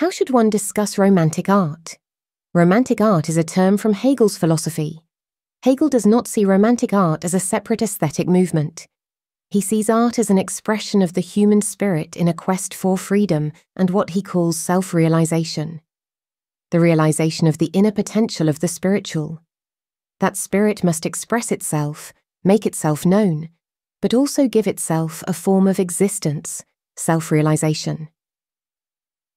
How should one discuss romantic art? Romantic art is a term from Hegel's philosophy. Hegel does not see romantic art as a separate aesthetic movement. He sees art as an expression of the human spirit in a quest for freedom and what he calls self-realization. The realization of the inner potential of the spiritual. That spirit must express itself, make itself known, but also give itself a form of existence, self-realization.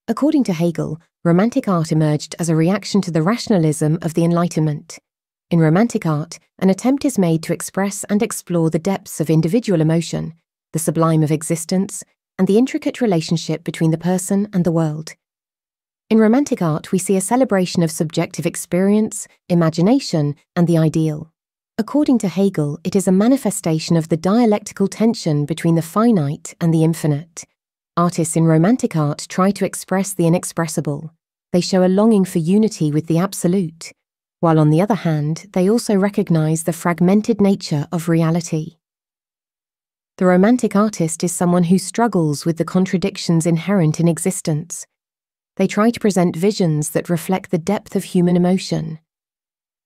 According to Hegel, romantic art emerged as a reaction to the rationalism of the Enlightenment. In romantic art, an attempt is made to express and explore the depths of individual emotion, the sublime of existence, and the intricate relationship between the person and the world. In romantic art, we see a celebration of subjective experience, imagination, and the ideal. According to Hegel, it is a manifestation of the dialectical tension between the finite and the infinite. Artists in romantic art try to express the inexpressible. They show a longing for unity with the absolute, while on the other hand, they also recognize the fragmented nature of reality. The romantic artist is someone who struggles with the contradictions inherent in existence. They try to present visions that reflect the depth of human emotion,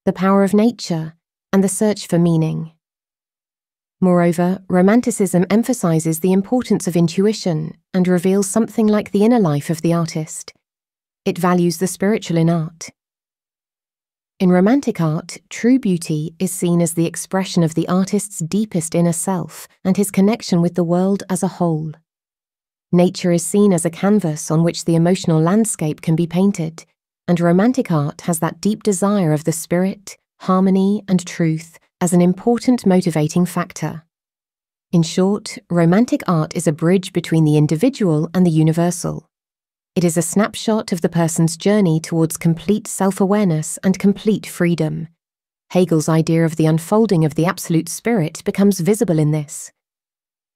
the power of nature, and the search for meaning. Moreover, Romanticism emphasizes the importance of intuition and reveals something like the inner life of the artist. It values the spiritual in art. In romantic art, true beauty is seen as the expression of the artist's deepest inner self and his connection with the world as a whole. Nature is seen as a canvas on which the emotional landscape can be painted, and romantic art has that deep desire of the spirit, harmony, and truth as an important motivating factor. In short, romantic art is a bridge between the individual and the universal. It is a snapshot of the person's journey towards complete self-awareness and complete freedom. Hegel's idea of the unfolding of the absolute spirit becomes visible in this.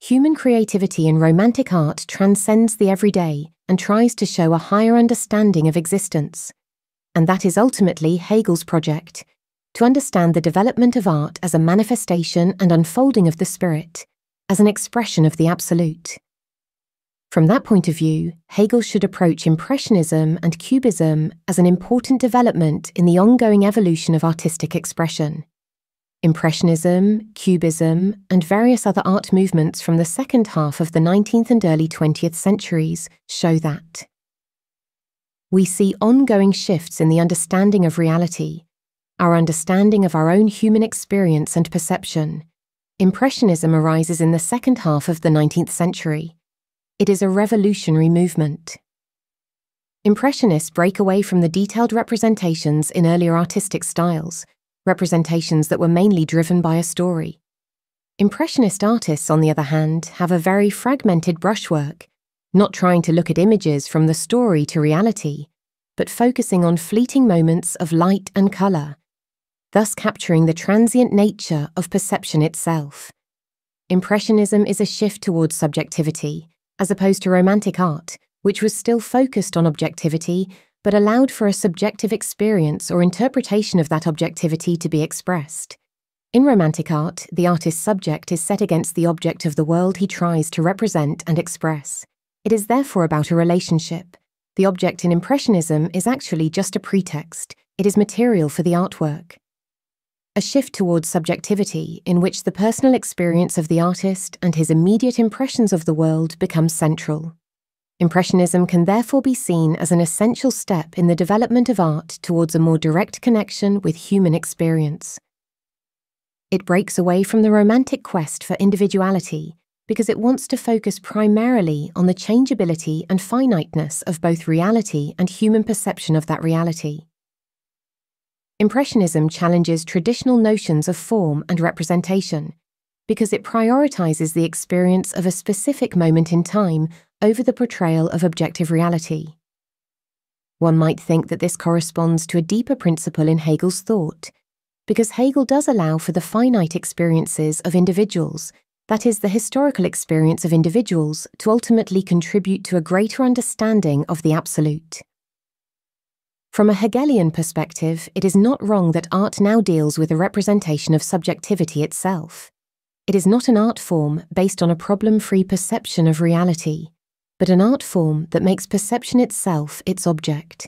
Human creativity in romantic art transcends the everyday and tries to show a higher understanding of existence. And that is ultimately Hegel's project, to understand the development of art as a manifestation and unfolding of the spirit, as an expression of the absolute. From that point of view, Hegel should approach Impressionism and Cubism as an important development in the ongoing evolution of artistic expression. Impressionism, Cubism, and various other art movements from the second half of the 19th and early 20th centuries show that. We see ongoing shifts in the understanding of reality, our understanding of our own human experience and perception. Impressionism arises in the second half of the 19th century. It is a revolutionary movement. Impressionists break away from the detailed representations in earlier artistic styles, representations that were mainly driven by a story. Impressionist artists, on the other hand, have a very fragmented brushwork, not trying to look at images from the story to reality, but focusing on fleeting moments of light and colour, thus capturing the transient nature of perception itself. Impressionism is a shift towards subjectivity, as opposed to romantic art, which was still focused on objectivity, but allowed for a subjective experience or interpretation of that objectivity to be expressed. In romantic art, the artist's subject is set against the object of the world he tries to represent and express. It is therefore about a relationship. The object in Impressionism is actually just a pretext. It is material for the artwork. A shift towards subjectivity in which the personal experience of the artist and his immediate impressions of the world becomes central. Impressionism can therefore be seen as an essential step in the development of art towards a more direct connection with human experience. It breaks away from the romantic quest for individuality because it wants to focus primarily on the changeability and finiteness of both reality and human perception of that reality. Impressionism challenges traditional notions of form and representation because it prioritizes the experience of a specific moment in time over the portrayal of objective reality. One might think that this corresponds to a deeper principle in Hegel's thought, because Hegel does allow for the finite experiences of individuals, that is, the historical experience of individuals, to ultimately contribute to a greater understanding of the absolute. From a Hegelian perspective, it is not wrong that art now deals with a representation of subjectivity itself. It is not an art form based on a problem-free perception of reality, but but an art form that makes perception itself its object.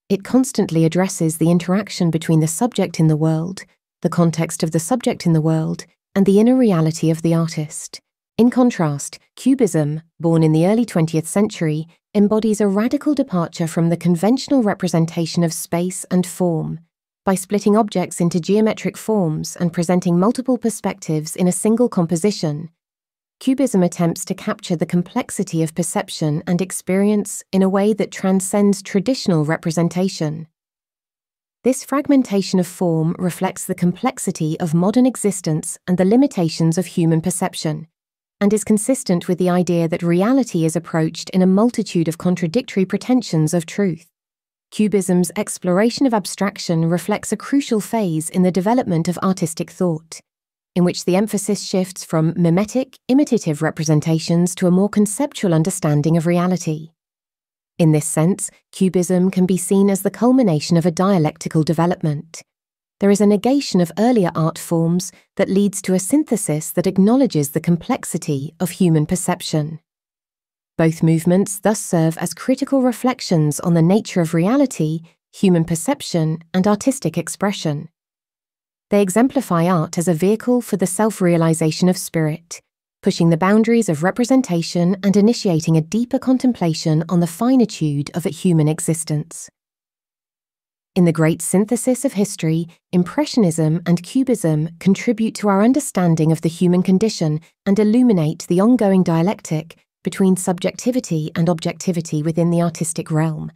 It constantly addresses the interaction between the subject in the world, the context of the subject in the world, and the inner reality of the artist. In contrast, Cubism, born in the early 20th century, embodies a radical departure from the conventional representation of space and form. By splitting objects into geometric forms and presenting multiple perspectives in a single composition, Cubism attempts to capture the complexity of perception and experience in a way that transcends traditional representation. This fragmentation of form reflects the complexity of modern existence and the limitations of human perception, and is consistent with the idea that reality is approached in a multitude of contradictory pretensions of truth. Cubism's exploration of abstraction reflects a crucial phase in the development of artistic thought, in which the emphasis shifts from mimetic, imitative representations to a more conceptual understanding of reality. In this sense, Cubism can be seen as the culmination of a dialectical development. There is a negation of earlier art forms that leads to a synthesis that acknowledges the complexity of human perception. Both movements thus serve as critical reflections on the nature of reality, human perception, and artistic expression. They exemplify art as a vehicle for the self-realization of spirit, pushing the boundaries of representation and initiating a deeper contemplation on the finitude of a human existence. In the great synthesis of history, Impressionism and Cubism contribute to our understanding of the human condition and illuminate the ongoing dialectic between subjectivity and objectivity within the artistic realm.